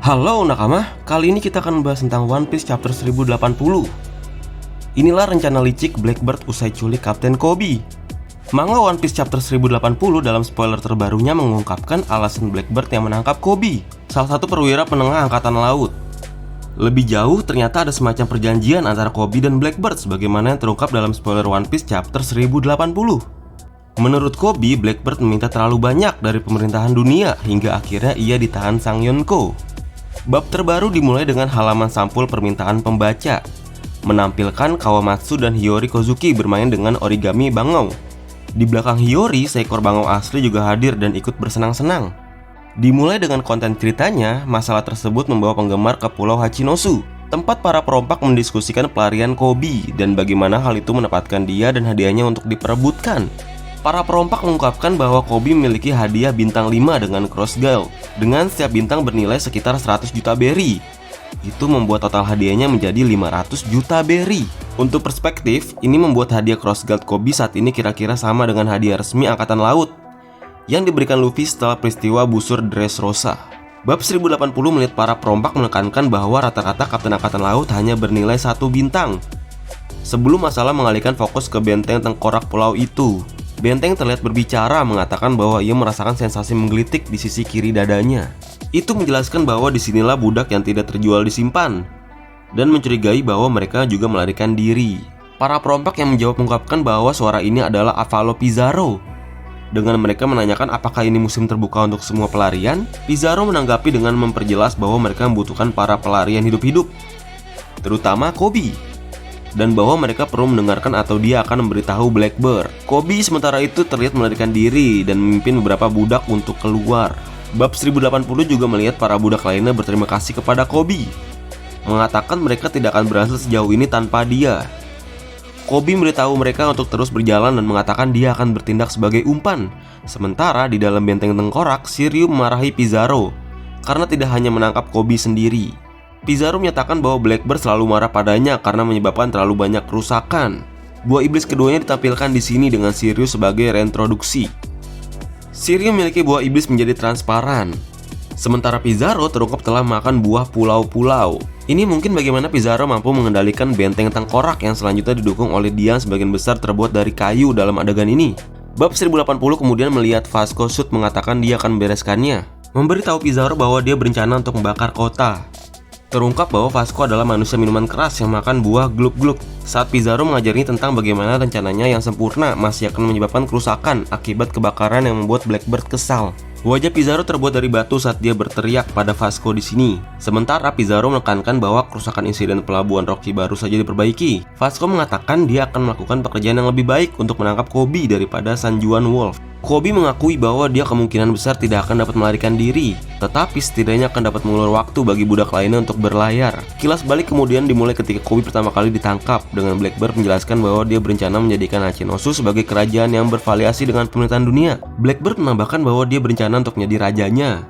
Halo nakama, kali ini kita akan membahas tentang One Piece chapter 1080. Inilah rencana licik Blackbird usai culik Kapten Koby. Manga One Piece chapter 1080 dalam spoiler terbarunya mengungkapkan alasan Blackbird yang menangkap Koby, salah satu perwira penengah angkatan laut. Lebih jauh, ternyata ada semacam perjanjian antara Koby dan Blackbird sebagaimana yang terungkap dalam spoiler One Piece chapter 1080. Menurut Koby, Blackbird meminta terlalu banyak dari pemerintahan dunia hingga akhirnya ia ditahan Sang Yonko. Bab terbaru dimulai dengan halaman sampul permintaan pembaca, menampilkan Kawamatsu dan Hiyori Kozuki bermain dengan origami bangau. Di belakang Hiyori, seekor bangau asli juga hadir dan ikut bersenang-senang. Dimulai dengan konten ceritanya, masalah tersebut membawa penggemar ke Pulau Hachinosu, tempat para perompak mendiskusikan pelarian Koby dan bagaimana hal itu menempatkan dia dan hadiahnya untuk diperebutkan. Para perompak mengungkapkan bahwa Koby memiliki hadiah bintang 5 dengan Cross Guard, dengan setiap bintang bernilai sekitar 100 juta berry. Itu membuat total hadiahnya menjadi 500 juta berry. Untuk perspektif, ini membuat hadiah Cross Guard Koby saat ini kira-kira sama dengan hadiah resmi Angkatan Laut yang diberikan Luffy setelah peristiwa busur Dressrosa. Bab 1080 menit para perompak menekankan bahwa rata-rata Kapten Angkatan Laut hanya bernilai 1 bintang. Sebelum masalah mengalihkan fokus ke benteng tengkorak pulau itu, benteng terlihat berbicara mengatakan bahwa ia merasakan sensasi menggelitik di sisi kiri dadanya. Itu menjelaskan bahwa disinilah budak yang tidak terjual disimpan, dan mencurigai bahwa mereka juga melarikan diri. Para perompak yang menjawab mengungkapkan bahwa suara ini adalah Avalo Pizarro. Dengan mereka menanyakan apakah ini musim terbuka untuk semua pelarian, Pizarro menanggapi dengan memperjelas bahwa mereka membutuhkan para pelarian hidup-hidup, terutama Koby, dan bahwa mereka perlu mendengarkan atau dia akan memberitahu Blackbird. Koby sementara itu terlihat melarikan diri dan memimpin beberapa budak untuk keluar. Bab 1080 juga melihat para budak lainnya berterima kasih kepada Koby, mengatakan mereka tidak akan berhasil sejauh ini tanpa dia. Koby memberitahu mereka untuk terus berjalan dan mengatakan dia akan bertindak sebagai umpan. Sementara di dalam benteng tengkorak, Shiryu memarahi Pizarro karena tidak hanya menangkap Koby sendiri. Pizarro menyatakan bahwa Blackbird selalu marah padanya karena menyebabkan terlalu banyak kerusakan. Buah iblis keduanya ditampilkan di sini dengan Shiryu sebagai reintroduksi. Shiryu memiliki buah iblis menjadi transparan, sementara Pizarro terungkap telah makan buah pulau-pulau. Ini mungkin bagaimana Pizarro mampu mengendalikan benteng tengkorak yang selanjutnya didukung oleh dia yang sebagian besar terbuat dari kayu dalam adegan ini. Bab 1080 kemudian melihat Vasco Shoot mengatakan dia akan membereskannya, memberitahu Pizarro bahwa dia berencana untuk membakar kota. Terungkap bahwa Vasco adalah manusia minuman keras yang makan buah gluk-gluk. Saat Pizarro mengajarinya tentang bagaimana rencananya yang sempurna masih akan menyebabkan kerusakan akibat kebakaran yang membuat Blackbird kesal. Wajah Pizarro terbuat dari batu saat dia berteriak pada Vasco di sini. Sementara Pizarro menekankan bahwa kerusakan insiden pelabuhan Rocky baru saja diperbaiki. Vasco mengatakan dia akan melakukan pekerjaan yang lebih baik untuk menangkap Koby daripada San Juan Wolf. Koby mengakui bahwa dia kemungkinan besar tidak akan dapat melarikan diri, tetapi setidaknya akan dapat mengulur waktu bagi budak lainnya untuk berlayar. Kilas balik kemudian dimulai ketika Koby pertama kali ditangkap, dengan Blackbird menjelaskan bahwa dia berencana menjadikan Hachinosu sebagai kerajaan yang bervariasi dengan pemerintahan dunia. Blackbird menambahkan bahwa dia berencana untuk menjadi rajanya,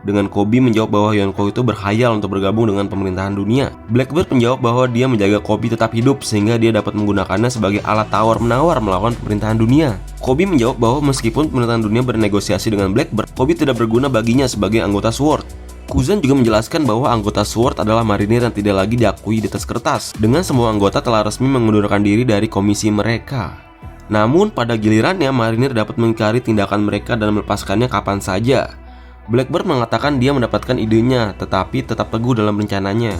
dengan Koby menjawab bahwa Yonko itu berkhayal untuk bergabung dengan pemerintahan dunia. Blackbird menjawab bahwa dia menjaga Koby tetap hidup sehingga dia dapat menggunakannya sebagai alat tawar-menawar melawan pemerintahan dunia. Koby menjawab bahwa meskipun pemerintahan dunia bernegosiasi dengan Blackbird, Koby tidak berguna baginya sebagai anggota SWORD. Kuzan juga menjelaskan bahwa anggota SWORD adalah marinir yang tidak lagi diakui di atas kertas, dengan semua anggota telah resmi mengundurkan diri dari komisi mereka. Namun pada gilirannya marinir dapat mengingkari tindakan mereka dan melepaskannya kapan saja. Blackbird mengatakan dia mendapatkan idenya, tetapi tetap teguh dalam rencananya.